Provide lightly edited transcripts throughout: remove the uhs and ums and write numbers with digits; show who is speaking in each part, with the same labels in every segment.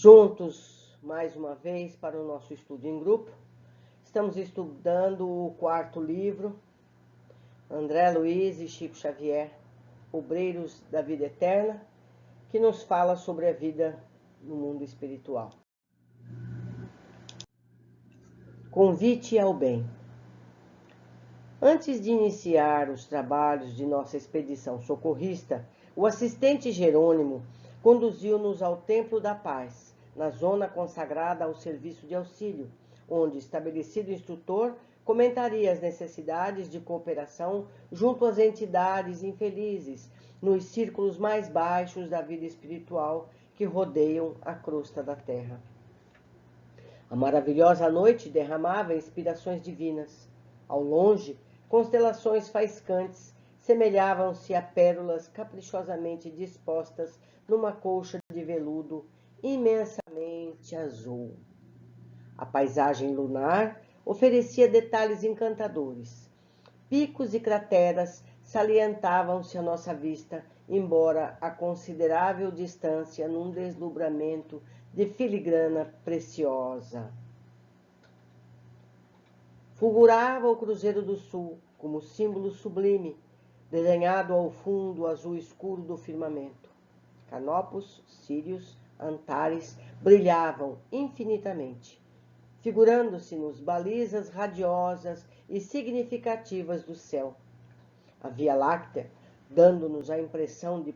Speaker 1: Juntos, mais uma vez, para o nosso estudo em grupo. Estamos estudando o quarto livro, André Luiz e Chico Xavier, Obreiros da Vida Eterna, que nos fala sobre a vida no mundo espiritual. Convite ao bem. Antes de iniciar os trabalhos de nossa expedição socorrista, o assistente Jerônimo conduziu-nos ao Templo da Paz, na zona consagrada ao serviço de auxílio, onde, estabelecido instrutor, comentaria as necessidades de cooperação junto às entidades infelizes, nos círculos mais baixos da vida espiritual que rodeiam a crosta da terra. A maravilhosa noite derramava inspirações divinas. Ao longe, constelações faiscantes semelhavam-se a pérolas caprichosamente dispostas numa colcha de veludo imensamente azul. A paisagem lunar oferecia detalhes encantadores. Picos e crateras salientavam-se à nossa vista, embora a considerável distância num deslumbramento de filigrana preciosa. Fulgurava o Cruzeiro do Sul, como símbolo sublime, desenhado ao fundo azul escuro do firmamento. Canopus, Sírios, Antares brilhavam infinitamente, figurando-se-nos balizas radiosas e significativas do céu. A Via Láctea, dando-nos a impressão de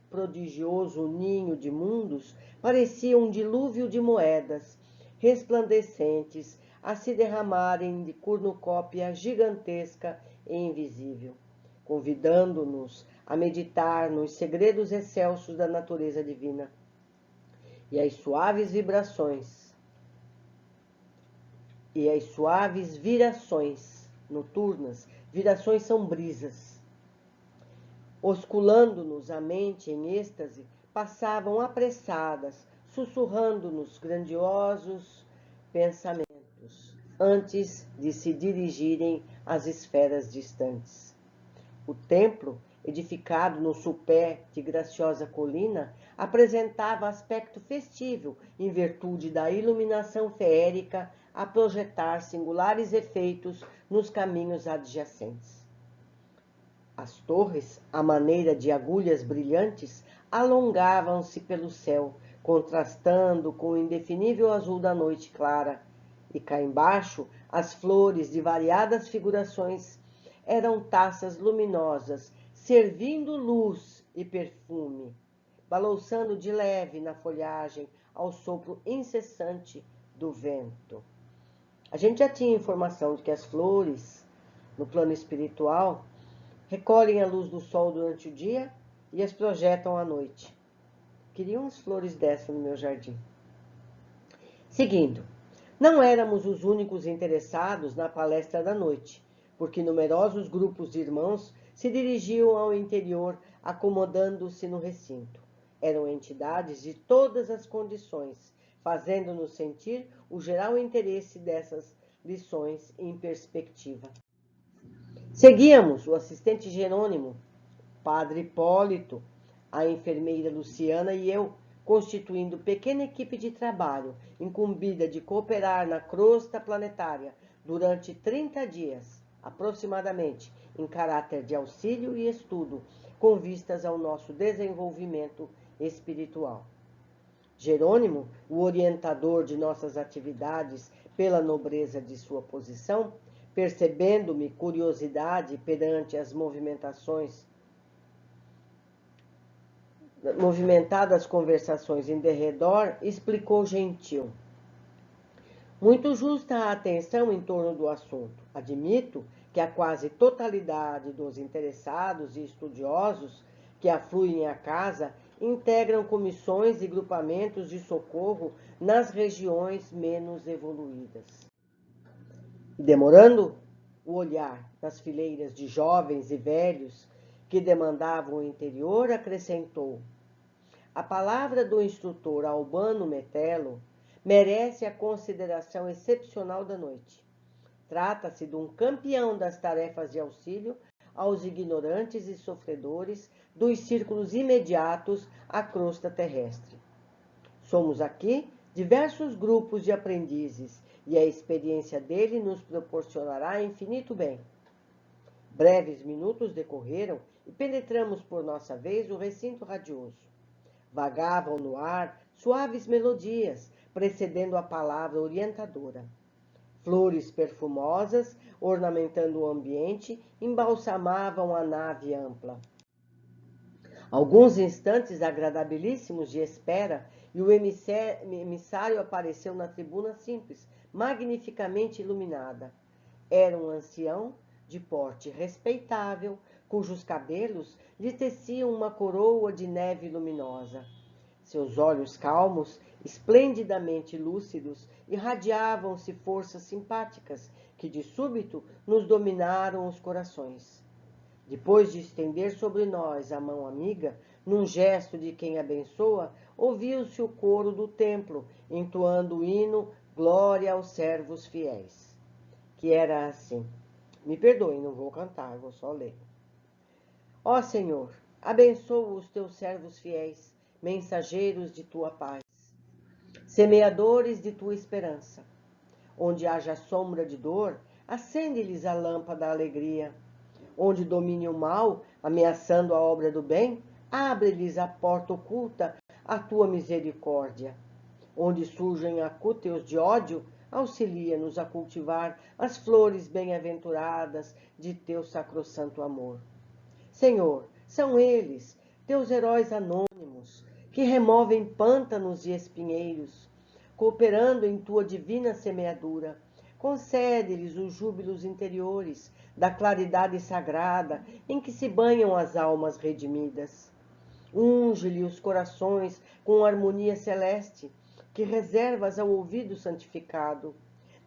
Speaker 1: prodigioso ninho de mundos, parecia um dilúvio de moedas resplandecentes a se derramarem de cornucópia gigantesca e invisível, convidando-nos a meditar nos segredos excelsos da natureza divina. E as suaves virações noturnas, virações são brisas, osculando-nos a mente em êxtase, passavam apressadas, sussurrando-nos grandiosos pensamentos, antes de se dirigirem às esferas distantes. O templo, edificado no supé de graciosa colina, apresentava aspecto festivo em virtude da iluminação feérica a projetar singulares efeitos nos caminhos adjacentes. As torres, à maneira de agulhas brilhantes, alongavam-se pelo céu, contrastando com o indefinível azul da noite clara, e cá embaixo as flores de variadas figurações eram taças luminosas, servindo luz e perfume, balouçando de leve na folhagem ao sopro incessante do vento. A gente já tinha informação de que as flores, no plano espiritual, recolhem a luz do sol durante o dia e as projetam à noite. Queria umas flores dessas no meu jardim. Seguindo, não éramos os únicos interessados na palestra da noite, porque numerosos grupos de irmãos se dirigiam ao interior, acomodando-se no recinto. Eram entidades de todas as condições, fazendo-nos sentir o geral interesse dessas lições em perspectiva. Seguíamos o assistente Jerônimo, padre Hipólito, a enfermeira Luciana e eu, constituindo pequena equipe de trabalho, incumbida de cooperar na crosta planetária durante 30 dias, aproximadamente, em caráter de auxílio e estudo, com vistas ao nosso desenvolvimento espiritual. Jerônimo, o orientador de nossas atividades pela nobreza de sua posição, percebendo-me curiosidade perante as movimentadas conversações em derredor, explicou gentil. Muito justa a atenção em torno do assunto. Admito que a quase totalidade dos interessados e estudiosos que afluem à casa integram comissões e grupamentos de socorro nas regiões menos evoluídas. E demorando o olhar nas fileiras de jovens e velhos que demandavam o interior, acrescentou: a palavra do instrutor Albano Metelo merece a consideração excepcional da noite. Trata-se de um campeão das tarefas de auxílio aos ignorantes e sofredores dos círculos imediatos à crosta terrestre. Somos aqui diversos grupos de aprendizes, e a experiência dele nos proporcionará infinito bem. Breves minutos decorreram e penetramos por nossa vez o recinto radioso. Vagavam no ar suaves melodias, precedendo a palavra orientadora. Flores perfumosas, ornamentando o ambiente, embalsamavam a nave ampla. Alguns instantes agradabilíssimos de espera e o emissário apareceu na tribuna simples, magnificamente iluminada. Era um ancião de porte respeitável, cujos cabelos lhe teciam uma coroa de neve luminosa. Seus olhos calmos, esplendidamente lúcidos, irradiavam-se forças simpáticas que de súbito nos dominaram os corações. Depois de estender sobre nós a mão amiga, num gesto de quem abençoa, ouviu-se o coro do templo, entoando o hino Glória aos servos fiéis, que era assim. Me perdoem, não vou cantar, vou só ler. Ó Senhor, abençoa os teus servos fiéis, mensageiros de tua paz, semeadores de tua esperança. Onde haja sombra de dor, acende-lhes a lâmpada da alegria. Onde domine o mal, ameaçando a obra do bem, abre-lhes a porta oculta a tua misericórdia. Onde surgem acúteos de ódio, auxilia-nos a cultivar as flores bem-aventuradas de teu sacrossanto amor. Senhor, são eles, teus heróis anônimos, que removem pântanos e espinheiros, cooperando em tua divina semeadura. Concede-lhes os júbilos interiores da claridade sagrada em que se banham as almas redimidas. Unge-lhe os corações com harmonia celeste, que reservas ao ouvido santificado.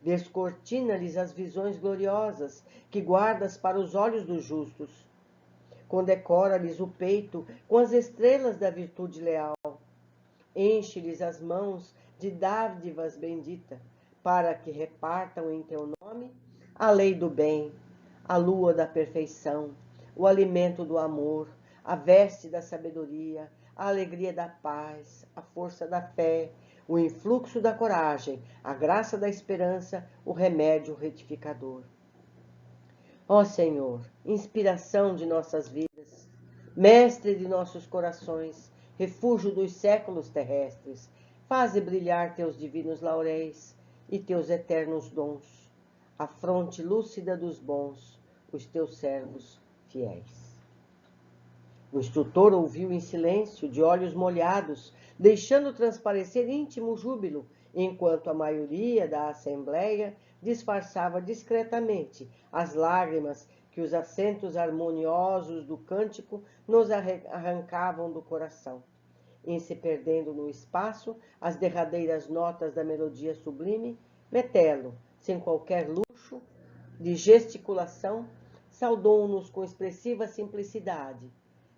Speaker 1: Descortina-lhes as visões gloriosas, que guardas para os olhos dos justos. Condecora-lhes o peito com as estrelas da virtude leal. Enche-lhes as mãos de dádivas bendita, para que repartam em teu nome a lei do bem, a lua da perfeição, o alimento do amor, a veste da sabedoria, a alegria da paz, a força da fé, o influxo da coragem, a graça da esperança, o remédio retificador. Ó Senhor, inspiração de nossas vidas, mestre de nossos corações, refúgio dos séculos terrestres, faze brilhar teus divinos lauréis e teus eternos dons, a fronte lúcida dos bons, os teus servos fiéis. O instrutor ouviu em silêncio, de olhos molhados, deixando transparecer íntimo júbilo, enquanto a maioria da assembleia disfarçava discretamente as lágrimas que os acentos harmoniosos do cântico nos arrancavam do coração. Em se perdendo no espaço, as derradeiras notas da melodia sublime, Metelo, sem qualquer luxo de gesticulação, saudou-nos com expressiva simplicidade,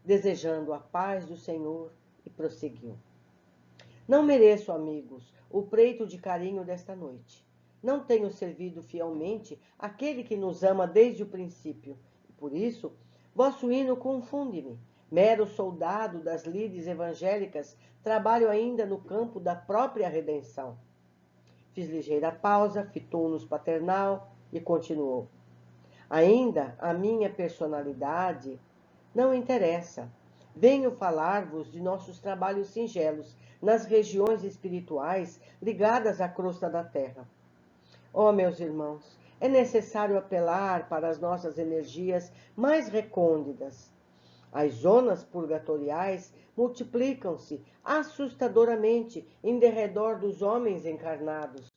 Speaker 1: desejando a paz do Senhor, e prosseguiu. Não mereço, amigos, o preito de carinho desta noite. Não tenho servido fielmente aquele que nos ama desde o princípio, e por isso vosso hino confunde-me. Mero soldado das lides evangélicas, trabalho ainda no campo da própria redenção. Fiz ligeira pausa, fitou-nos paternal e continuou. Ainda a minha personalidade não interessa. Venho falar-vos de nossos trabalhos singelos nas regiões espirituais ligadas à crosta da terra. Ó, meus irmãos, é necessário apelar para as nossas energias mais recônditas. As zonas purgatoriais multiplicam-se assustadoramente em derredor dos homens encarnados.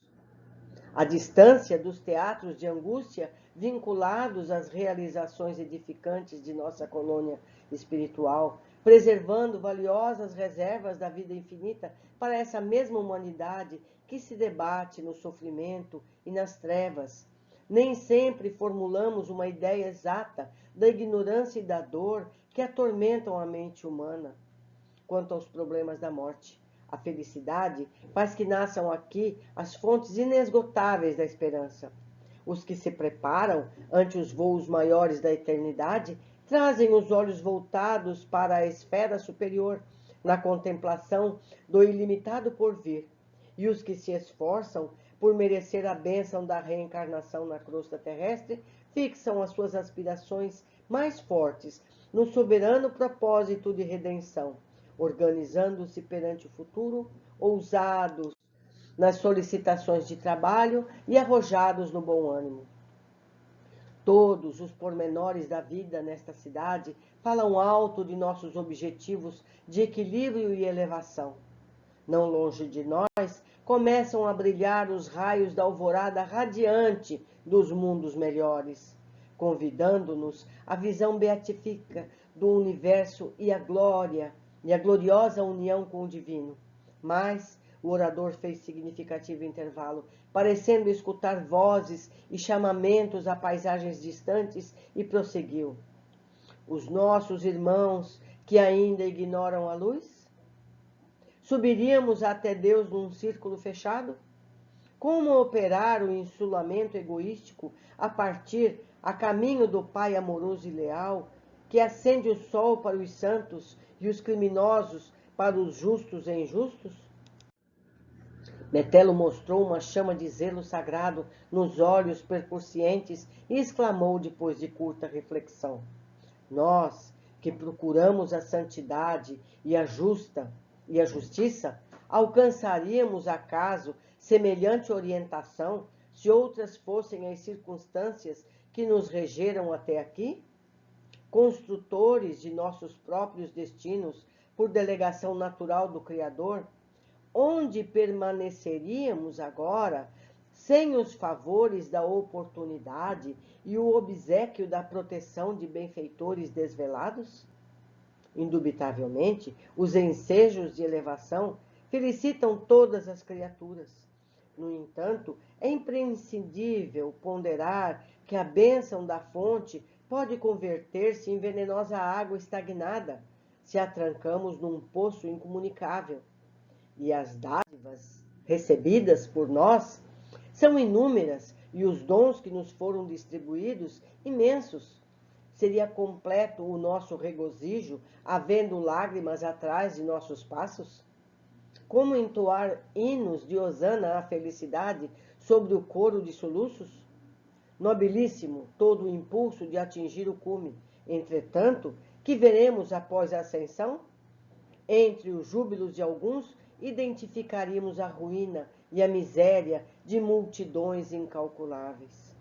Speaker 1: A distância dos teatros de angústia vinculados às realizações edificantes de nossa colônia espiritual, preservando valiosas reservas da vida infinita para essa mesma humanidade que se debate no sofrimento e nas trevas. Nem sempre formulamos uma ideia exata da ignorância e da dor que atormentam a mente humana. Quanto aos problemas da morte, a felicidade faz que nasçam aqui as fontes inesgotáveis da esperança. Os que se preparam ante os voos maiores da eternidade trazem os olhos voltados para a esfera superior, na contemplação do ilimitado porvir, e os que se esforçam por merecer a bênção da reencarnação na crosta terrestre fixam as suas aspirações mais fortes no soberano propósito de redenção, organizando-se perante o futuro, ousados nas solicitações de trabalho e arrojados no bom ânimo. Todos os pormenores da vida nesta cidade falam alto de nossos objetivos de equilíbrio e elevação. Não longe de nós, começam a brilhar os raios da alvorada radiante dos mundos melhores, convidando-nos à visão beatífica do universo e a gloriosa união com o divino. Mas o orador fez significativo intervalo, parecendo escutar vozes e chamamentos a paisagens distantes, e prosseguiu: os nossos irmãos que ainda ignoram a luz? Subiríamos até Deus num círculo fechado? Como operar o insulamento egoístico a caminho do Pai amoroso e leal, que acende o sol para os santos e os criminosos para os justos e injustos? Metelo mostrou uma chama de zelo sagrado nos olhos percussientes e exclamou depois de curta reflexão: nós, que procuramos a santidade e a justiça, alcançaríamos acaso semelhante orientação se outras fossem as circunstâncias que nos regeram até aqui? Construtores de nossos próprios destinos por delegação natural do Criador, onde permaneceríamos agora sem os favores da oportunidade e o obséquio da proteção de benfeitores desvelados? Indubitavelmente, os ensejos de elevação felicitam todas as criaturas. No entanto, é imprescindível ponderar que a bênção da fonte pode converter-se em venenosa água estagnada se a trancamos num poço incomunicável. E as dádivas recebidas por nós são inúmeras e os dons que nos foram distribuídos imensos. Seria completo o nosso regozijo, havendo lágrimas atrás de nossos passos? Como entoar hinos de hosana à felicidade sobre o coro de soluços? Nobilíssimo todo o impulso de atingir o cume. Entretanto, que veremos após a ascensão? Entre os júbilos de alguns, identificaríamos a ruína e a miséria de multidões incalculáveis.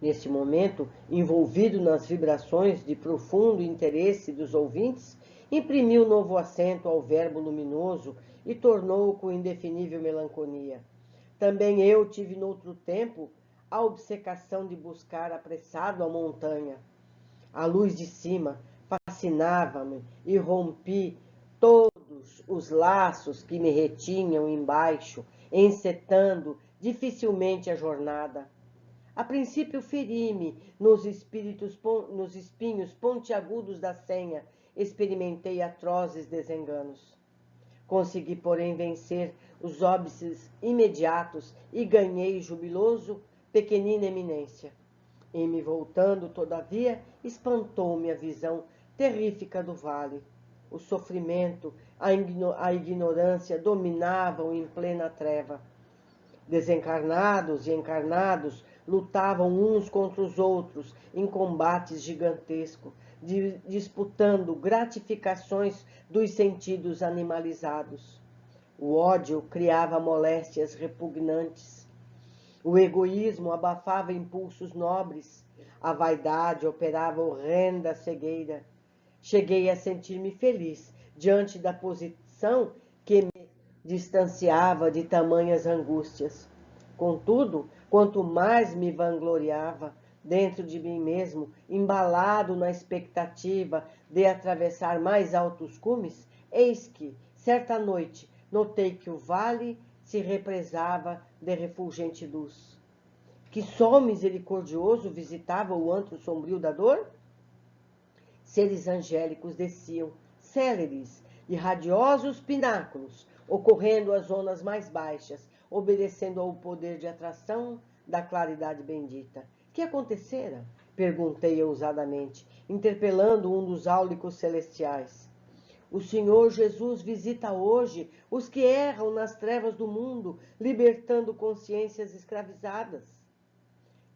Speaker 1: Neste momento, envolvido nas vibrações de profundo interesse dos ouvintes, imprimiu novo acento ao verbo luminoso e tornou-o com indefinível melancolia. Também eu tive noutro tempo a obcecação de buscar apressado a montanha. A luz de cima fascinava-me e rompi todos os laços que me retinham embaixo, encetando dificilmente a jornada. A princípio feri-me nos espinhos pontiagudos da senha, experimentei atrozes desenganos. Consegui, porém, vencer os óbices imediatos e ganhei jubiloso pequenina eminência. Em me voltando, todavia, espantou-me a visão terrífica do vale. O sofrimento, a ignorância dominavam em plena treva. Desencarnados e encarnados lutavam uns contra os outros em combates gigantescos, disputando gratificações dos sentidos animalizados. O ódio criava moléstias repugnantes. O egoísmo abafava impulsos nobres. A vaidade operava horrenda cegueira. Cheguei a sentir-me feliz diante da posição que me distanciava de tamanhas angústias. Contudo, quanto mais me vangloriava dentro de mim mesmo, embalado na expectativa de atravessar mais altos cumes, eis que, certa noite, notei que o vale se represava de refulgente luz. Que sol misericordioso visitava o antro sombrio da dor? Seres angélicos desciam, céleres e radiosos pináculos, ocorrendo às zonas mais baixas, obedecendo ao poder de atração da claridade bendita. Que acontecera? Perguntei ousadamente, interpelando um dos áulicos celestiais. O Senhor Jesus visita hoje os que erram nas trevas do mundo, libertando consciências escravizadas.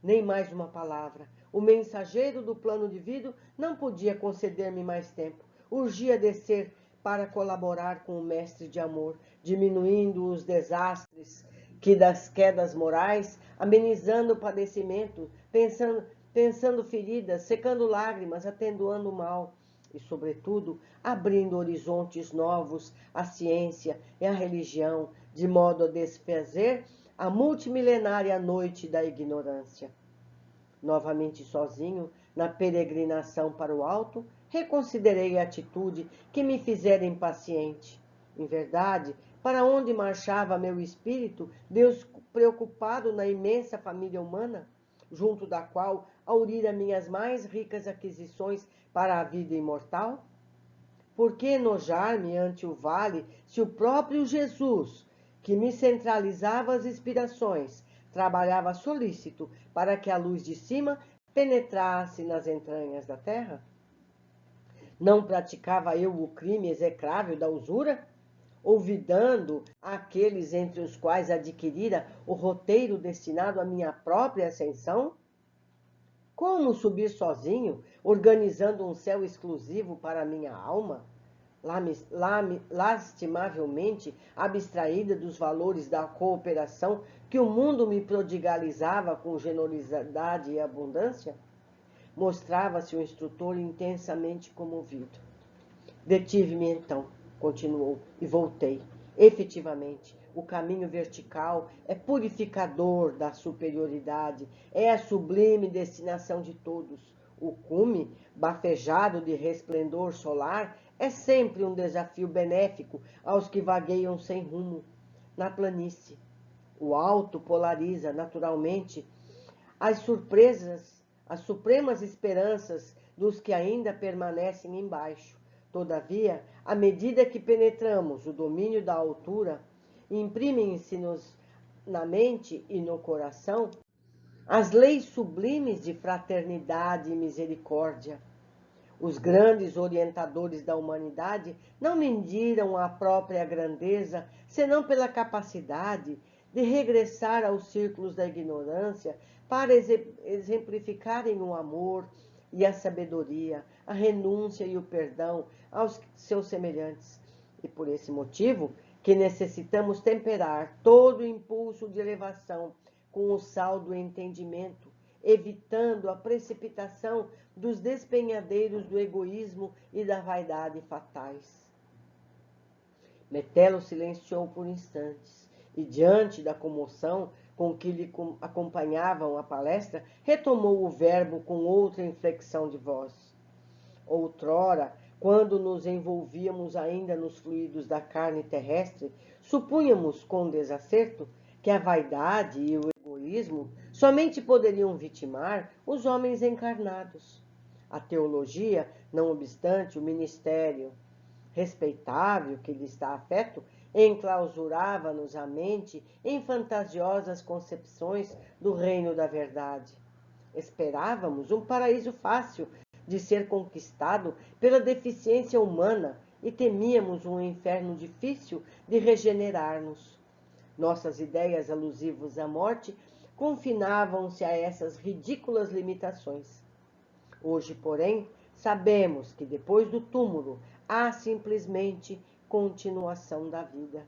Speaker 1: Nem mais uma palavra. O mensageiro do plano divino não podia conceder-me mais tempo. Urgia descer para colaborar com o mestre de amor, diminuindo os desastres que das quedas morais, amenizando o padecimento, pensando feridas, secando lágrimas, atenuando o mal e, sobretudo, abrindo horizontes novos à ciência e à religião, de modo a desfazer a multimilenária noite da ignorância. Novamente sozinho, na peregrinação para o alto, reconsiderei a atitude que me fizera impaciente. Em verdade, para onde marchava meu espírito, Deus preocupado na imensa família humana, junto da qual aurira minhas mais ricas aquisições para a vida imortal? Por que enojar-me ante o vale, se o próprio Jesus, que me centralizava as inspirações, trabalhava solícito para que a luz de cima penetrasse nas entranhas da terra? Não praticava eu o crime execrável da usura? Olvidando aqueles entre os quais adquirira o roteiro destinado à minha própria ascensão? Como subir sozinho, organizando um céu exclusivo para a minha alma, lastimavelmente abstraída dos valores da cooperação que o mundo me prodigalizava com generosidade e abundância? Mostrava-se o instrutor intensamente comovido. Detive-me então, continuou, e voltei. Efetivamente, o caminho vertical é purificador da superioridade, é a sublime destinação de todos. O cume, bafejado de resplendor solar, é sempre um desafio benéfico aos que vagueiam sem rumo. Na planície, o alto polariza naturalmente as supremas esperanças dos que ainda permanecem embaixo. Todavia, à medida que penetramos o domínio da altura, imprimem-se-nos na mente e no coração as leis sublimes de fraternidade e misericórdia. Os grandes orientadores da humanidade não mediram a própria grandeza, senão pela capacidade de regressar aos círculos da ignorância para exemplificarem o amor e a sabedoria, a renúncia e o perdão aos seus semelhantes. E por esse motivo que necessitamos temperar todo o impulso de elevação com o sal do entendimento, evitando a precipitação dos despenhadeiros do egoísmo e da vaidade fatais. Metelo silenciou por instantes e, diante da comoção com que lhe acompanhavam a palestra, retomou o verbo com outra inflexão de voz. Outrora, quando nos envolvíamos ainda nos fluidos da carne terrestre, supunhamos com desacerto que a vaidade e o egoísmo somente poderiam vitimar os homens encarnados. A teologia, não obstante o ministério respeitável que lhe está afeto, enclausurava-nos a mente em fantasiosas concepções do reino da verdade. Esperávamos um paraíso fácil de ser conquistado pela deficiência humana e temíamos um inferno difícil de regenerar-nos. Nossas ideias alusivas à morte confinavam-se a essas ridículas limitações. Hoje, porém, sabemos que depois do túmulo há simplesmente continuação da vida.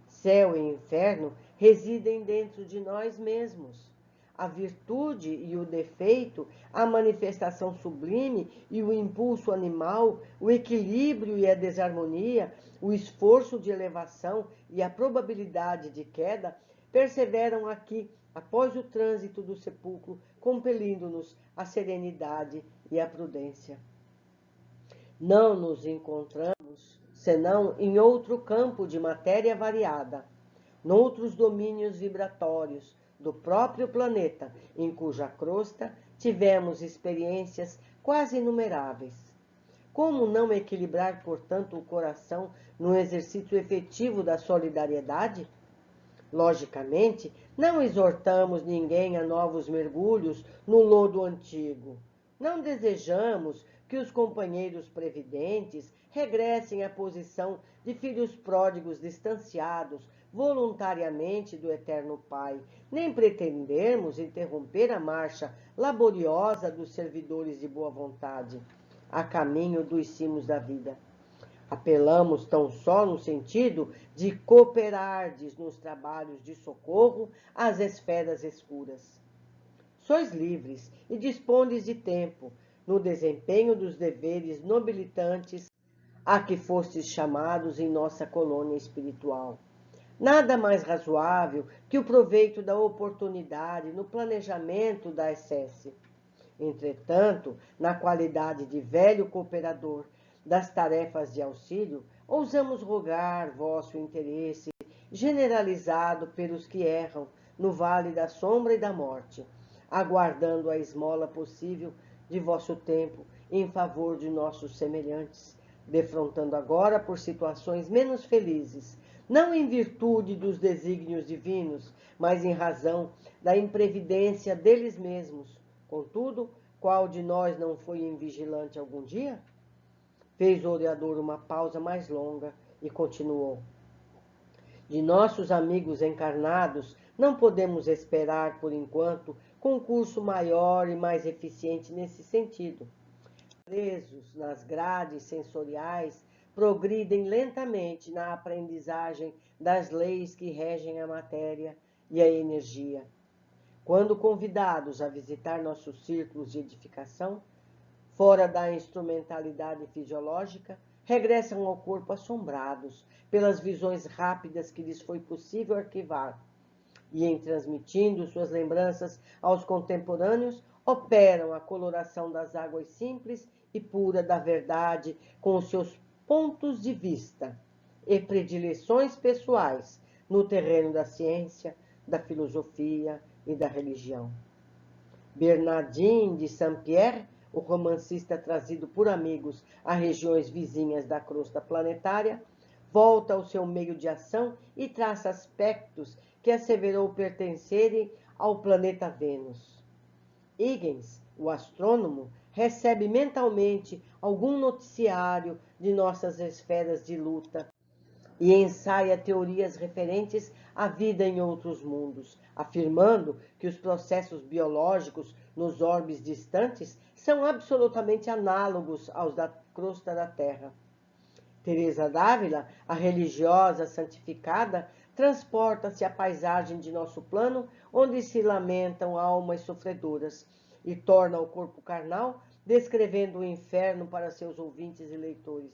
Speaker 1: Céu e inferno residem dentro de nós mesmos. A virtude e o defeito, a manifestação sublime e o impulso animal, o equilíbrio e a desarmonia, o esforço de elevação e a probabilidade de queda, perseveram aqui após o trânsito do sepulcro, compelindo-nos à serenidade e à prudência. Não nos encontramos senão em outro campo de matéria variada, noutros domínios vibratórios do próprio planeta, em cuja crosta tivemos experiências quase inumeráveis. Como não equilibrar, portanto, o coração no exercício efetivo da solidariedade? Logicamente, não exortamos ninguém a novos mergulhos no lodo antigo. Não desejamos que que os companheiros previdentes regressem à posição de filhos pródigos distanciados voluntariamente do Eterno Pai, nem pretendermos interromper a marcha laboriosa dos servidores de boa vontade, a caminho dos cimos da vida. Apelamos tão só no sentido de cooperardes nos trabalhos de socorro às esferas escuras. Sois livres e dispondes de tempo no desempenho dos deveres nobilitantes a que fostes chamados em nossa colônia espiritual. Nada mais razoável que o proveito da oportunidade no planejamento da SS. Entretanto, na qualidade de velho cooperador das tarefas de auxílio, ousamos rogar vosso interesse generalizado pelos que erram no vale da sombra e da morte, aguardando a esmola possível de vosso tempo em favor de nossos semelhantes, defrontando agora por situações menos felizes, não em virtude dos desígnios divinos, mas em razão da imprevidência deles mesmos. Contudo, qual de nós não foi invigilante algum dia? Fez o orador uma pausa mais longa e continuou. De nossos amigos encarnados, não podemos esperar, por enquanto, concurso maior e mais eficiente nesse sentido. Presos nas grades sensoriais, progridem lentamente na aprendizagem das leis que regem a matéria e a energia. Quando convidados a visitar nossos círculos de edificação, fora da instrumentalidade fisiológica, regressam ao corpo assombrados pelas visões rápidas que lhes foi possível arquivar, e em transmitindo suas lembranças aos contemporâneos, operam a coloração das águas simples e pura da verdade com os seus pontos de vista e predileções pessoais no terreno da ciência, da filosofia e da religião. Bernardin de Saint-Pierre, o romancista trazido por amigos a regiões vizinhas da crosta planetária, volta ao seu meio de ação e traça aspectos que asseverou pertencerem ao planeta Vênus. Huygens, o astrônomo, recebe mentalmente algum noticiário de nossas esferas de luta e ensaia teorias referentes à vida em outros mundos, afirmando que os processos biológicos nos orbes distantes são absolutamente análogos aos da crosta da Terra. Teresa d'Ávila, a religiosa santificada, transporta-se à paisagem de nosso plano, onde se lamentam almas sofredoras, e torna o corpo carnal, descrevendo o inferno para seus ouvintes e leitores.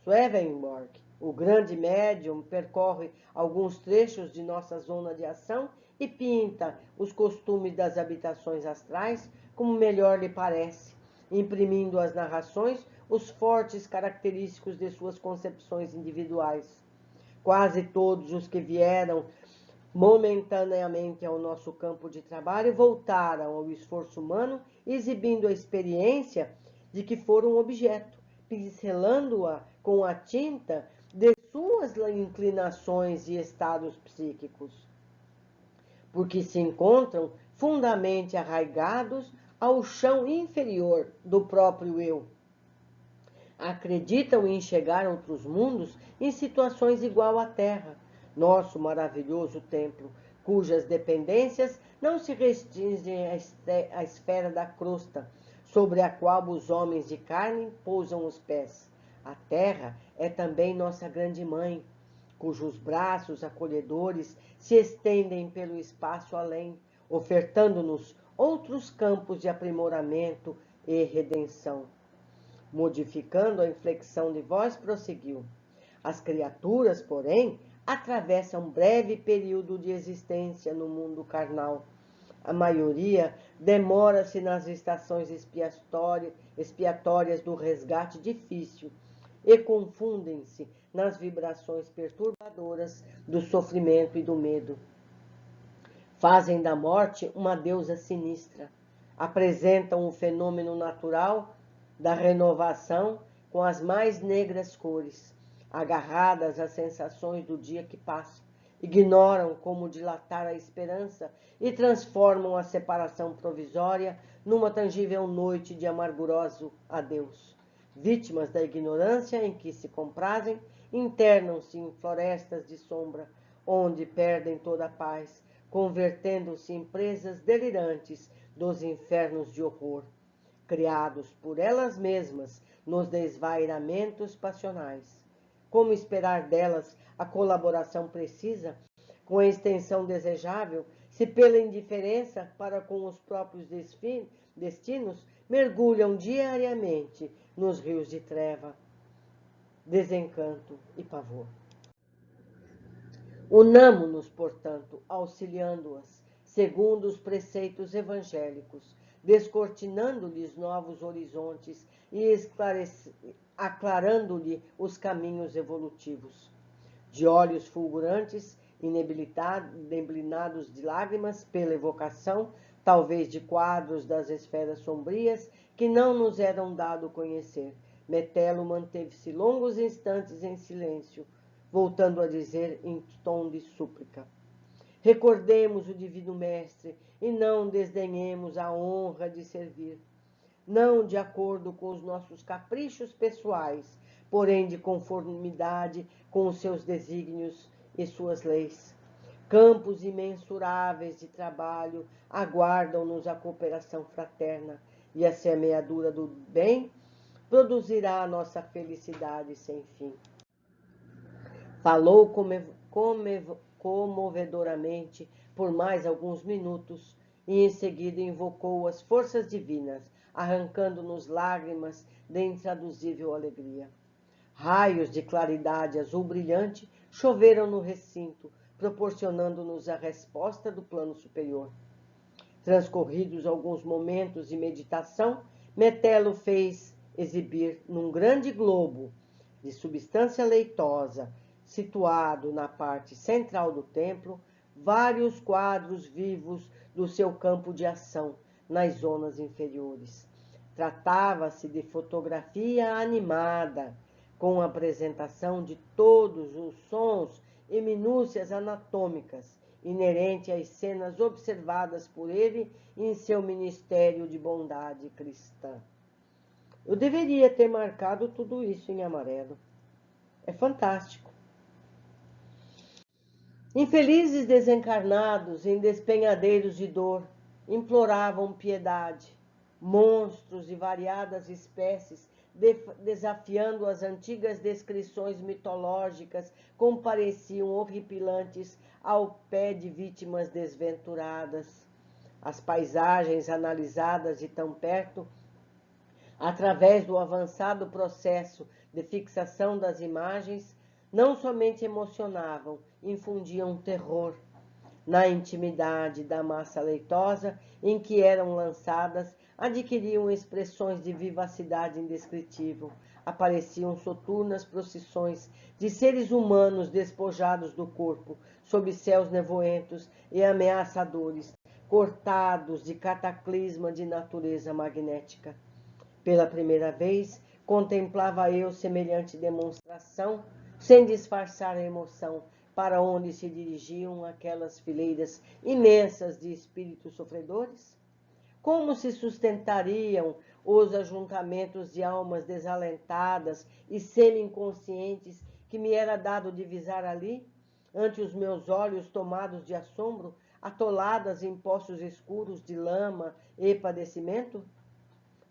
Speaker 1: Swedenborg, o grande médium, percorre alguns trechos de nossa zona de ação e pinta os costumes das habitações astrais como melhor lhe parece, imprimindo às narrações os fortes característicos de suas concepções individuais. Quase todos os que vieram momentaneamente ao nosso campo de trabalho voltaram ao esforço humano, exibindo a experiência de que foram objeto, pincelando-a com a tinta de suas inclinações e estados psíquicos, porque se encontram fundamente arraigados ao chão inferior do próprio eu. Acreditam em chegar a outros mundos em situações igual à Terra, nosso maravilhoso templo, cujas dependências não se restringem à esfera da crosta, sobre a qual os homens de carne pousam os pés. A Terra é também nossa grande mãe, cujos braços acolhedores se estendem pelo espaço além, ofertando-nos outros campos de aprimoramento e redenção. Modificando a inflexão de voz, prosseguiu. As criaturas, porém, atravessam breve período de existência no mundo carnal. A maioria demora-se nas estações expiatórias do resgate difícil e confundem-se nas vibrações perturbadoras do sofrimento e do medo. Fazem da morte uma deusa sinistra. Apresentam o fenômeno natural da renovação com as mais negras cores, agarradas às sensações do dia que passa, ignoram como dilatar a esperança e transformam a separação provisória numa tangível noite de amarguroso adeus. Vítimas da ignorância em que se comprazem, internam-se em florestas de sombra, onde perdem toda a paz, convertendo-se em presas delirantes dos infernos de horror, criados por elas mesmas nos desvairamentos passionais. Como esperar delas a colaboração precisa, com a extensão desejável, se pela indiferença para com os próprios destinos mergulham diariamente nos rios de treva, desencanto e pavor? Unamo-nos, portanto, auxiliando-as, segundo os preceitos evangélicos, descortinando-lhes novos horizontes e aclarando-lhe os caminhos evolutivos. De olhos fulgurantes, ineblinados de lágrimas pela evocação, talvez de quadros das esferas sombrias que não nos eram dado conhecer, Metelo manteve-se longos instantes em silêncio, voltando a dizer em tom de súplica: recordemos o Divino Mestre e não desdenhemos a honra de servir, não de acordo com os nossos caprichos pessoais, porém de conformidade com os seus desígnios e suas leis. Campos imensuráveis de trabalho aguardam-nos a cooperação fraterna, e a semeadura do bem produzirá a nossa felicidade sem fim. Falou comovedoramente por mais alguns minutos e em seguida invocou as forças divinas, arrancando-nos lágrimas de intraduzível alegria. Raios de claridade azul brilhante choveram no recinto, proporcionando-nos a resposta do plano superior. Transcorridos alguns momentos de meditação, Metelo fez exibir num grande globo de substância leitosa, situado na parte central do templo, vários quadros vivos do seu campo de ação nas zonas inferiores. Tratava-se de fotografia animada, com a apresentação de todos os sons e minúcias anatômicas inerente às cenas observadas por ele em seu ministério de bondade cristã. Eu deveria ter marcado tudo isso em amarelo. É fantástico. Infelizes desencarnados em despenhadeiros de dor imploravam piedade. Monstros de variadas espécies, desafiando as antigas descrições mitológicas, compareciam horripilantes ao pé de vítimas desventuradas. As paisagens analisadas de tão perto, através do avançado processo de fixação das imagens, não somente emocionavam, infundiam terror. Na intimidade da massa leitosa em que eram lançadas, adquiriam expressões de vivacidade indescritível. Apareciam soturnas procissões de seres humanos despojados do corpo, sob céus nevoentos e ameaçadores, cortados de cataclisma de natureza magnética. Pela primeira vez, contemplava eu semelhante demonstração, sem disfarçar a emoção, para onde se dirigiam aquelas fileiras imensas de espíritos sofredores? Como se sustentariam os ajuntamentos de almas desalentadas e semi-inconscientes que me era dado divisar ali, ante os meus olhos tomados de assombro, atoladas em poços escuros de lama e padecimento?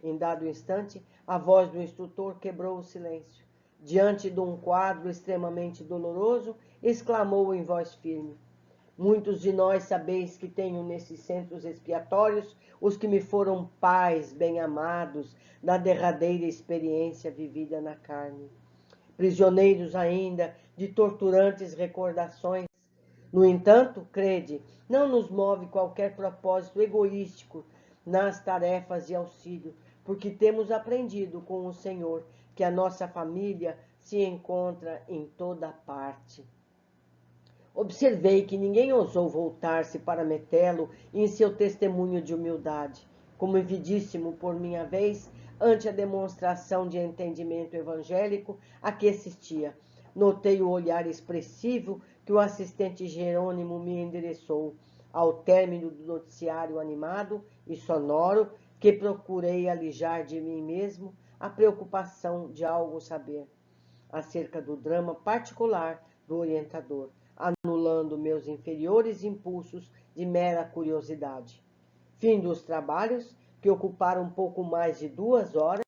Speaker 1: Em dado instante, a voz do instrutor quebrou o silêncio. Diante de um quadro extremamente doloroso, exclamou em voz firme: muitos de nós sabeis que tenho nesses centros expiatórios os que me foram pais bem-amados na derradeira experiência vivida na carne. Prisioneiros ainda de torturantes recordações. No entanto, crede, não nos move qualquer propósito egoístico nas tarefas de auxílio, porque temos aprendido com o Senhor que a nossa família se encontra em toda parte. Observei que ninguém ousou voltar-se para Metelo em seu testemunho de humildade, comovidíssimo por minha vez ante a demonstração de entendimento evangélico a que assistia. Notei o olhar expressivo que o assistente Jerônimo me endereçou. Ao término do noticiário animado e sonoro, que procurei alijar de mim mesmo a preocupação de algo saber acerca do drama particular do orientador, anulando meus inferiores impulsos de mera curiosidade. Fim dos trabalhos, que ocuparam um pouco mais de 2 horas,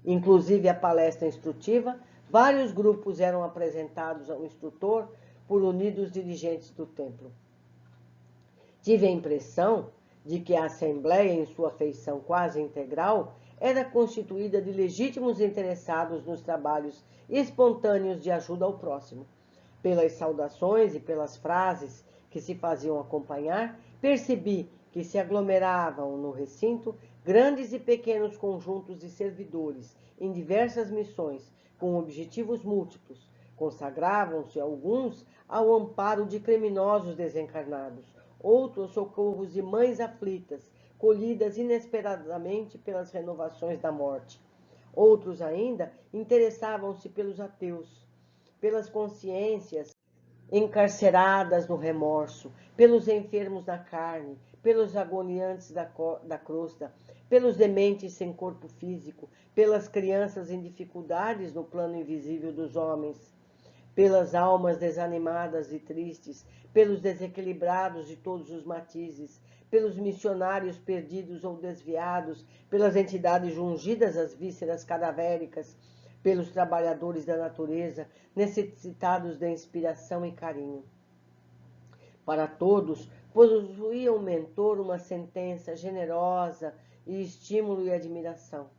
Speaker 1: inclusive a palestra instrutiva. Vários grupos eram apresentados ao instrutor por unidos dirigentes do templo. Tive a impressão de que a Assembleia, em sua feição quase integral, era constituída de legítimos interessados nos trabalhos espontâneos de ajuda ao próximo. Pelas saudações e pelas frases que se faziam acompanhar, percebi que se aglomeravam no recinto grandes e pequenos conjuntos de servidores em diversas missões, com objetivos múltiplos. Consagravam-se alguns ao amparo de criminosos desencarnados, outros socorros de mães aflitas, colhidas inesperadamente pelas renovações da morte. Outros ainda interessavam-se pelos ateus, pelas consciências encarceradas no remorso, pelos enfermos da carne, pelos agoniantes da crosta, pelos dementes sem corpo físico, pelas crianças em dificuldades no plano invisível dos homens, pelas almas desanimadas e tristes, pelos desequilibrados de todos os matizes, pelos missionários perdidos ou desviados, pelas entidades jungidas às vísceras cadavéricas, pelos trabalhadores da natureza, necessitados de inspiração e carinho. Para todos, possuía o mentor uma sentença generosa e estímulo e admiração.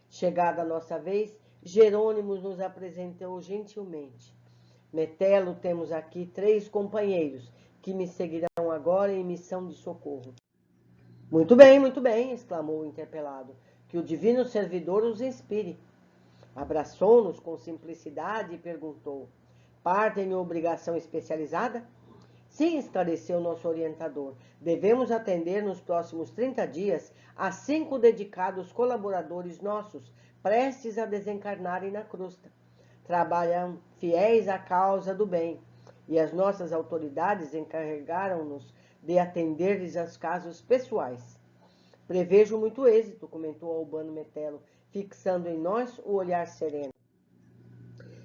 Speaker 1: Chegada a nossa vez, Jerônimo nos apresentou gentilmente. Metelo, temos aqui 3 companheiros que me seguirão agora em missão de socorro. Muito bem, exclamou o interpelado. Que o divino servidor os inspire. Abraçou-nos com simplicidade e perguntou: partem em obrigação especializada? Sim, esclareceu nosso orientador. Devemos atender nos próximos 30 dias a 5 dedicados colaboradores nossos, prestes a desencarnarem na crosta. Trabalham fiéis à causa do bem, e as nossas autoridades encarregaram-nos de atender-lhes aos casos pessoais. Prevejo muito êxito, comentou Albano Metelo, fixando em nós o olhar sereno.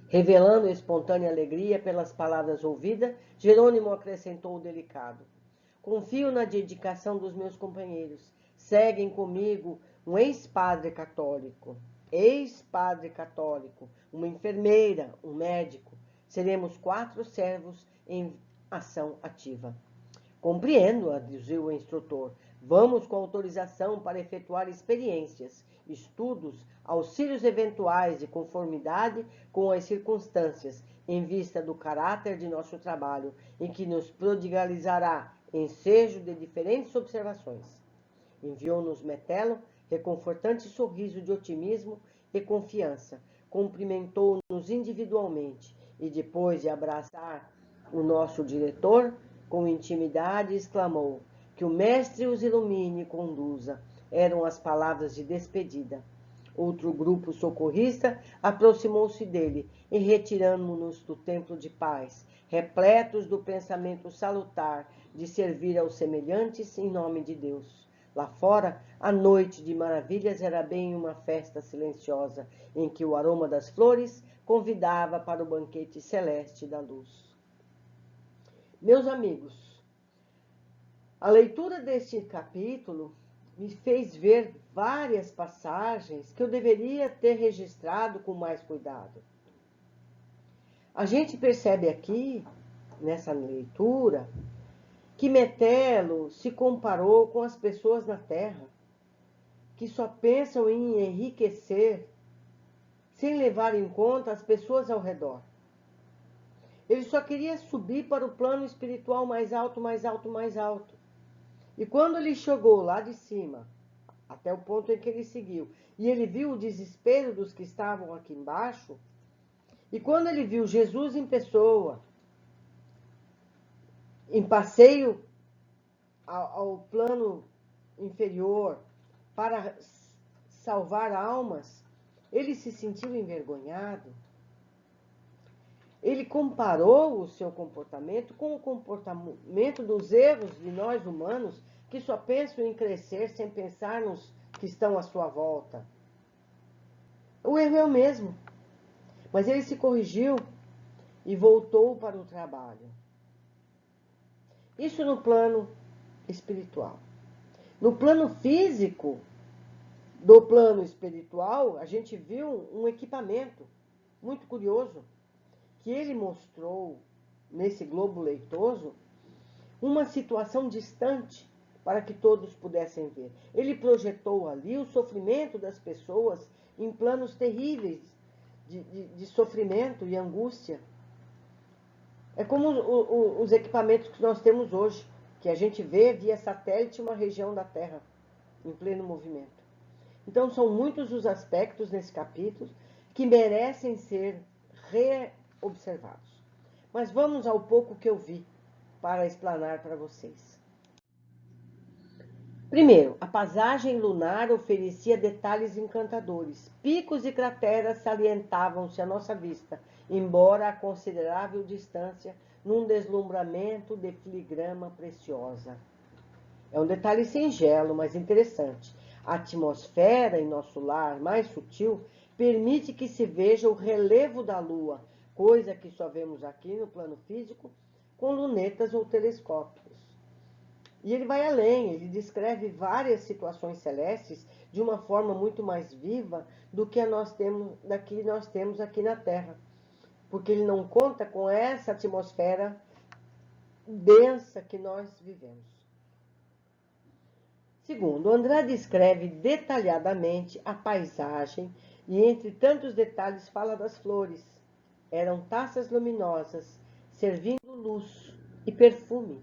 Speaker 1: Revelando espontânea alegria pelas palavras ouvidas, Jerônimo acrescentou o delicado: confio na dedicação dos meus companheiros. Seguem comigo um ex-padre católico, uma enfermeira, um médico. Seremos 4 servos em ação ativa. Compreendo, aduziu o instrutor. Vamos com autorização para efetuar experiências, estudos, auxílios eventuais de conformidade com as circunstâncias, em vista do caráter de nosso trabalho, em que nos prodigalizará ensejo de diferentes observações. Enviou-nos Metelo reconfortante sorriso de otimismo e confiança, cumprimentou-nos individualmente e, depois de abraçar o nosso diretor, com intimidade exclamou: que o mestre os ilumine e conduza. Eram as palavras de despedida. Outro grupo socorrista aproximou-se dele e retiramo-nos do templo de paz, repletos do pensamento salutar de servir aos semelhantes em nome de Deus. Lá fora, a noite de maravilhas era bem uma festa silenciosa, em que o aroma das flores convidava para o banquete celeste da luz. Meus amigos, a leitura deste capítulo me fez ver várias passagens que eu deveria ter registrado com mais cuidado. A gente percebe aqui, nessa leitura, que Metelo se comparou com as pessoas na Terra, que só pensam em enriquecer, sem levar em conta as pessoas ao redor. Ele só queria subir para o plano espiritual mais alto, mais alto, mais alto. E quando ele chegou lá de cima, até o ponto em que ele seguiu, e ele viu o desespero dos que estavam aqui embaixo, e quando ele viu Jesus em pessoa, em passeio ao plano inferior para salvar almas, ele se sentiu envergonhado. Ele comparou o seu comportamento com o comportamento dos erros de nós humanos, que só pensam em crescer sem pensar nos que estão à sua volta. O erro é o mesmo, mas ele se corrigiu e voltou para o trabalho. Isso no plano espiritual. No plano físico, do plano espiritual, a gente viu um equipamento muito curioso, que ele mostrou nesse globo leitoso uma situação distante para que todos pudessem ver. Ele projetou ali o sofrimento das pessoas em planos terríveis de sofrimento e angústia. É como os equipamentos que nós temos hoje, que a gente vê via satélite uma região da Terra em pleno movimento. Então, são muitos os aspectos nesse capítulo que merecem ser reobservados. Mas vamos ao pouco que eu vi para explanar para vocês. Primeiro, a paisagem lunar oferecia detalhes encantadores. Picos e crateras salientavam-se à nossa vista, embora a considerável distância, num deslumbramento de filigrama preciosa. É um detalhe singelo, mas interessante. A atmosfera em nosso lar, mais sutil, permite que se veja o relevo da Lua, coisa que só vemos aqui no plano físico, com lunetas ou telescópios. E ele vai além, ele descreve várias situações celestes de uma forma muito mais viva do que nós temos aqui na Terra. Porque ele não conta com essa atmosfera densa que nós vivemos. Segundo, André descreve detalhadamente a paisagem e, entre tantos detalhes, fala das flores. Eram taças luminosas, servindo luz e perfume.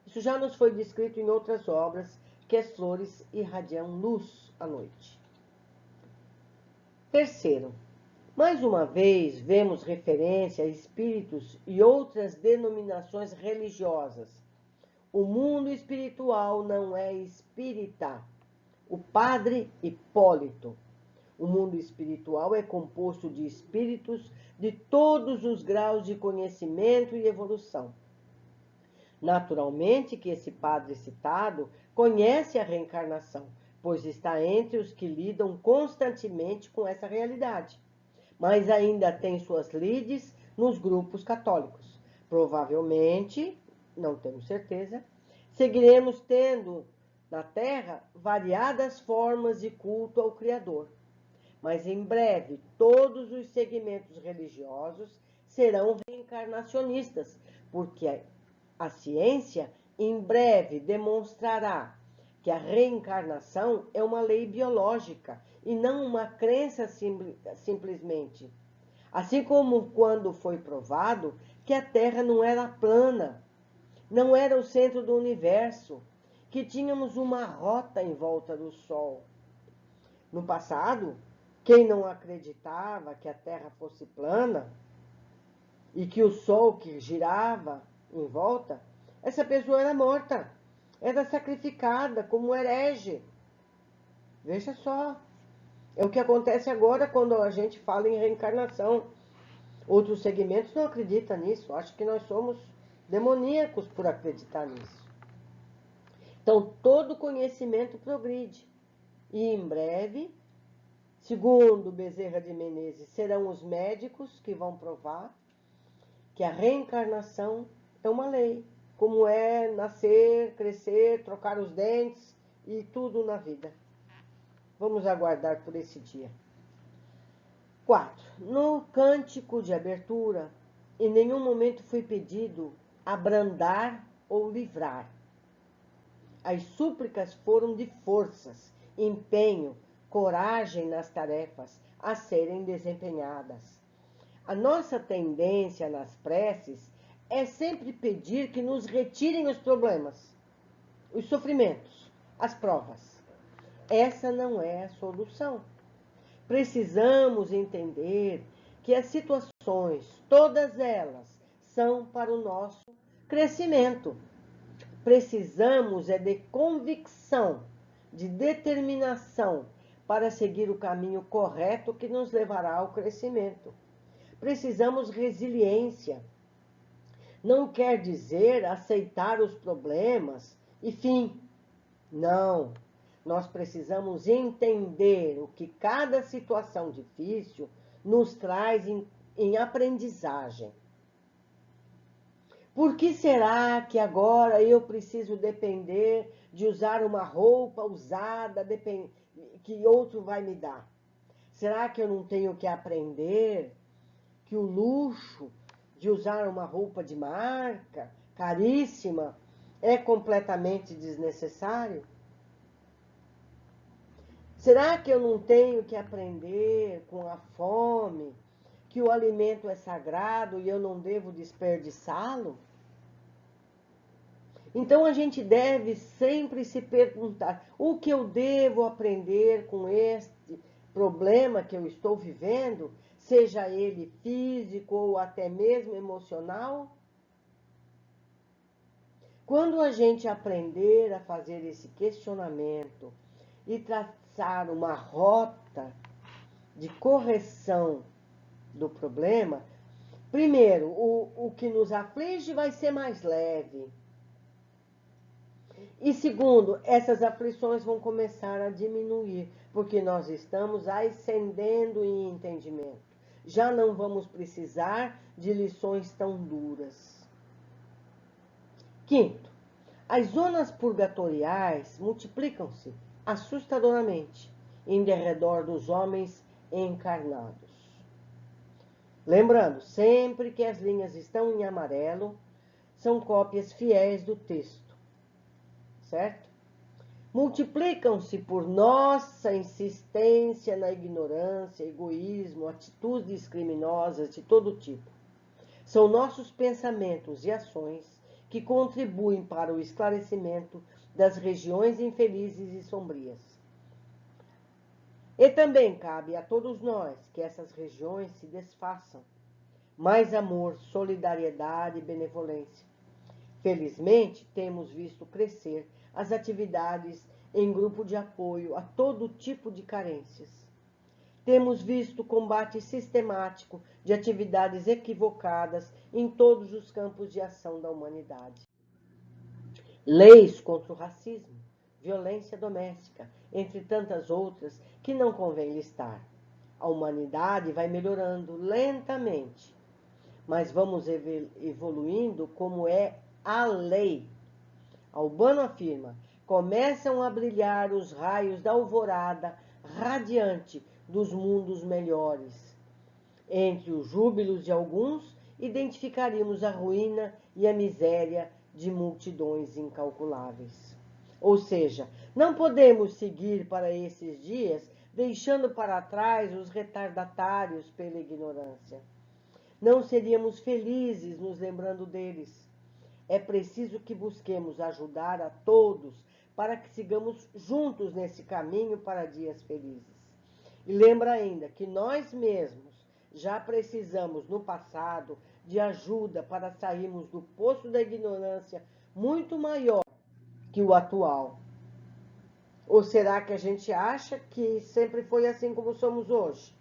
Speaker 1: Isso já nos foi descrito em outras obras, que as flores irradiam luz à noite. Terceiro, mais uma vez vemos referência a espíritos e outras denominações religiosas. O mundo espiritual não é espírita. O padre Hipólito. O mundo espiritual é composto de espíritos de todos os graus de conhecimento e evolução. Naturalmente que esse padre citado conhece a reencarnação, pois está entre os que lidam constantemente com essa realidade, mas ainda tem suas lides nos grupos católicos. Provavelmente, não temos certeza, seguiremos tendo na Terra variadas formas de culto ao Criador. Mas em breve, todos os segmentos religiosos serão reencarnacionistas, porque a ciência em breve demonstrará que a reencarnação é uma lei biológica e não uma crença simplesmente. Assim como quando foi provado que a Terra não era plana, não era o centro do universo, que tínhamos uma rota em volta do Sol. No passado, quem não acreditava que a Terra fosse plana e que o Sol que girava em volta, essa pessoa era morta, era sacrificada como herege. Veja só, é o que acontece agora quando a gente fala em reencarnação. Outros segmentos não acreditam nisso, acham que nós somos demoníacos por acreditar nisso. Então, todo conhecimento progride. E em breve, segundo Bezerra de Menezes, serão os médicos que vão provar que a reencarnação é uma lei, como é nascer, crescer, trocar os dentes e tudo na vida. Vamos aguardar por esse dia. 4. No cântico de abertura, em nenhum momento foi pedido abrandar ou livrar. As súplicas foram de forças, empenho, coragem nas tarefas a serem desempenhadas. A nossa tendência nas preces é sempre pedir que nos retirem os problemas, os sofrimentos, as provas. Essa não é a solução. Precisamos entender que as situações, todas elas, são para o nosso crescimento. Precisamos é de convicção, de determinação para seguir o caminho correto que nos levará ao crescimento. Precisamos resiliência. Não quer dizer aceitar os problemas e fim. Não. Nós precisamos entender o que cada situação difícil nos traz em aprendizagem. Por que será que agora eu preciso depender de usar uma roupa usada que outro vai me dar? Será que eu não tenho que aprender que o luxo de usar uma roupa de marca, caríssima, é completamente desnecessário? Será que eu não tenho que aprender com a fome que o alimento é sagrado e eu não devo desperdiçá-lo? Então a gente deve sempre se perguntar: o que eu devo aprender com este problema que eu estou vivendo, seja ele físico ou até mesmo emocional? Quando a gente aprender a fazer esse questionamento e traçar uma rota de correção do problema, primeiro, o que nos aflige vai ser mais leve. E segundo, essas aflições vão começar a diminuir, porque nós estamos ascendendo em entendimento. Já não vamos precisar de lições tão duras. Quinto, as zonas purgatoriais multiplicam-se assustadoramente em derredor dos homens encarnados. Lembrando, sempre que as linhas estão em amarelo, são cópias fiéis do texto. Certo? Multiplicam-se por nossa insistência na ignorância, egoísmo, atitudes criminosas de todo tipo. São nossos pensamentos e ações que contribuem para o esclarecimento das regiões infelizes e sombrias. E também cabe a todos nós que essas regiões se desfaçam. Mais amor, solidariedade e benevolência. Felizmente, temos visto crescer as atividades em grupo de apoio a todo tipo de carências. Temos visto combate sistemático de atividades equivocadas em todos os campos de ação da humanidade. Leis contra o racismo, violência doméstica, entre tantas outras que não convém listar. A humanidade vai melhorando lentamente, mas vamos evoluindo como é a lei. Albano afirma: começam a brilhar os raios da alvorada radiante dos mundos melhores. Entre os júbilos de alguns, identificaríamos a ruína e a miséria de multidões incalculáveis. Ou seja, não podemos seguir para esses dias deixando para trás os retardatários pela ignorância. Não seríamos felizes nos lembrando deles. É preciso que busquemos ajudar a todos para que sigamos juntos nesse caminho para dias felizes. E lembra ainda que nós mesmos já precisamos, no passado, de ajuda para sairmos do poço da ignorância muito maior que o atual. Ou será que a gente acha que sempre foi assim como somos hoje?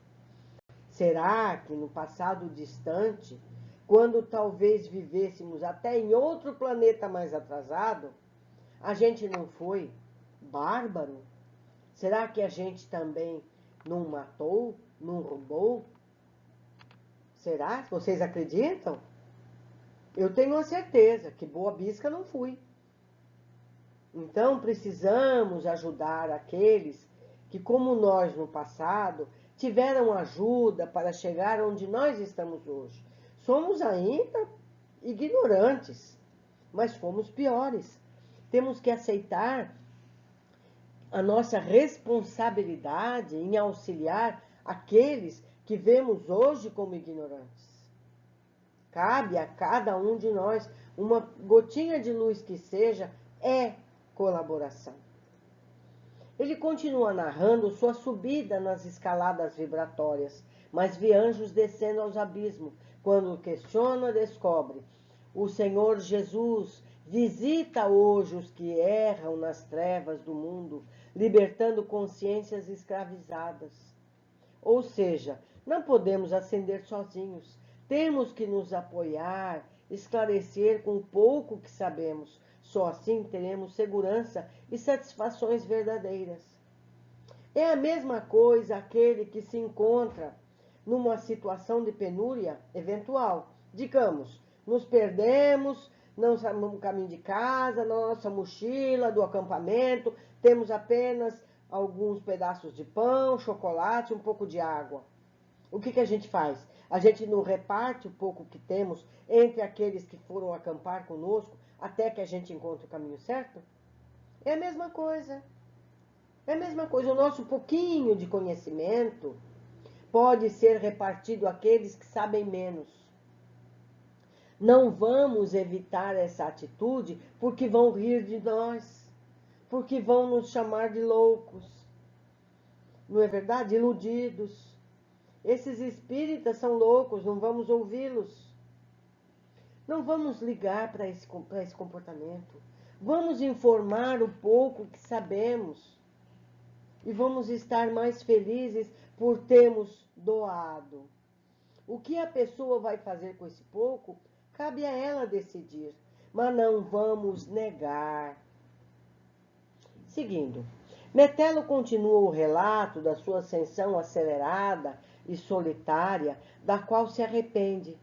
Speaker 1: Será que no passado distante, quando talvez vivêssemos até em outro planeta mais atrasado, a gente não foi bárbaro? Será que a gente também não matou, não roubou? Será? Vocês acreditam? Eu tenho a certeza que boa bisca não fui. Então precisamos ajudar aqueles que, como nós no passado, tiveram ajuda para chegar onde nós estamos hoje. Somos ainda ignorantes, mas fomos piores. Temos que aceitar a nossa responsabilidade em auxiliar aqueles que vemos hoje como ignorantes. Cabe a cada um de nós, uma gotinha de luz que seja, é colaboração. Ele continua narrando sua subida nas escaladas vibratórias, mas vê anjos descendo aos abismos. Quando questiona, descobre: o Senhor Jesus visita hoje os que erram nas trevas do mundo, libertando consciências escravizadas. Ou seja, não podemos ascender sozinhos. Temos que nos apoiar, esclarecer com o pouco que sabemos. Só assim teremos segurança e satisfações verdadeiras. É a mesma coisa aquele que se encontra numa situação de penúria eventual. Digamos, nos perdemos, não sabemos o caminho de casa, na nossa mochila do acampamento, temos apenas alguns pedaços de pão, chocolate, um pouco de água. O que a gente faz? A gente não reparte o pouco que temos entre aqueles que foram acampar conosco até que a gente encontre o caminho certo? É a mesma coisa. É a mesma coisa. O nosso pouquinho de conhecimento pode ser repartido àqueles que sabem menos. Não vamos evitar essa atitude porque vão rir de nós, porque vão nos chamar de loucos. Não é verdade? Iludidos. Esses espíritas são loucos, não vamos ouvi-los. Não vamos ligar para esse comportamento. Vamos informar o pouco que sabemos. E vamos estar mais felizes por termos doado. O que a pessoa vai fazer com esse pouco, cabe a ela decidir. Mas não vamos negar. Seguindo, Metelo continua o relato da sua ascensão acelerada e solitária, da qual se arrepende.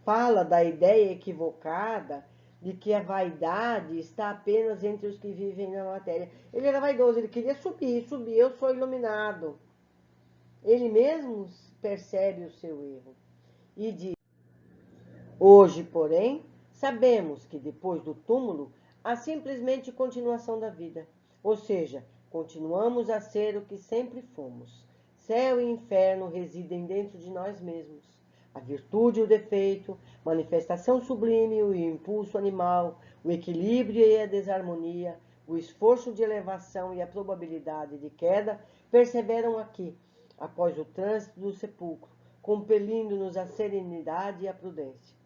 Speaker 1: Fala da ideia equivocada de que a vaidade está apenas entre os que vivem na matéria. Ele era vaidoso, ele queria subir, eu sou iluminado. Ele mesmo percebe o seu erro e diz: hoje, porém, sabemos que depois do túmulo há simplesmente continuação da vida. Ou seja, continuamos a ser o que sempre fomos. Céu e inferno residem dentro de nós mesmos. A virtude e o defeito, manifestação sublime e o impulso animal, o equilíbrio e a desarmonia, o esforço de elevação e a probabilidade de queda perseveram aqui, após o trânsito do sepulcro, compelindo-nos à serenidade e à prudência.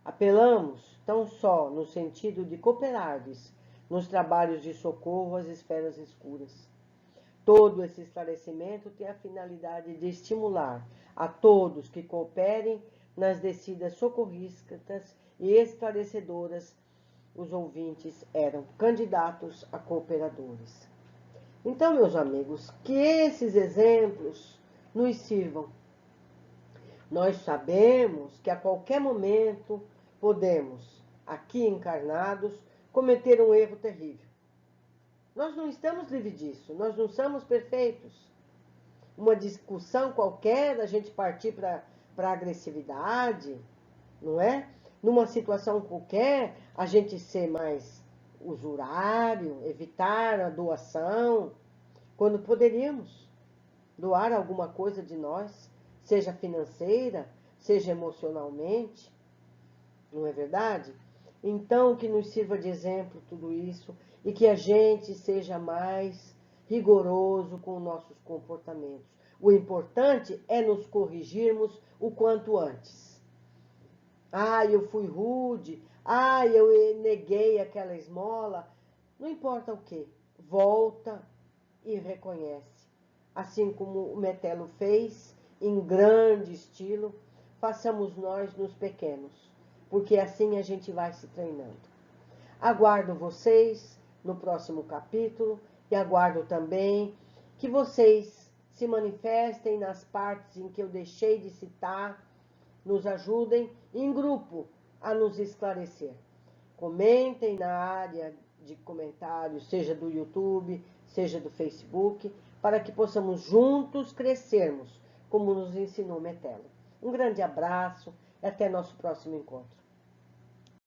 Speaker 1: Apelamos tão só no sentido de cooperardes nos trabalhos de socorro às esferas escuras. Todo esse esclarecimento tem a finalidade de estimular a todos que cooperem nas descidas socorrísticas e esclarecedoras. Os ouvintes eram candidatos a cooperadores. Então, meus amigos, que esses exemplos nos sirvam. Nós sabemos que a qualquer momento podemos, aqui encarnados, cometer um erro terrível. Nós não estamos livres disso, nós não somos perfeitos. Uma discussão qualquer, a gente partir para a agressividade, não é? Numa situação qualquer, a gente ser mais usurário, evitar a doação, quando poderíamos doar alguma coisa de nós, seja financeira, seja emocionalmente, não é verdade? Então, que nos sirva de exemplo tudo isso e que a gente seja mais rigoroso com nossos comportamentos. O importante é nos corrigirmos o quanto antes. Eu fui rude, eu neguei aquela esmola. Não importa o que, volta e reconhece. Assim como o Metelo fez, em grande estilo, façamos nós nos pequenos, porque assim a gente vai se treinando. Aguardo vocês no próximo capítulo e aguardo também que vocês se manifestem nas partes em que eu deixei de citar, nos ajudem em grupo a nos esclarecer. Comentem na área de comentários, seja do YouTube, seja do Facebook, para que possamos juntos crescermos, como nos ensinou Metelo. Um grande abraço e até nosso próximo encontro.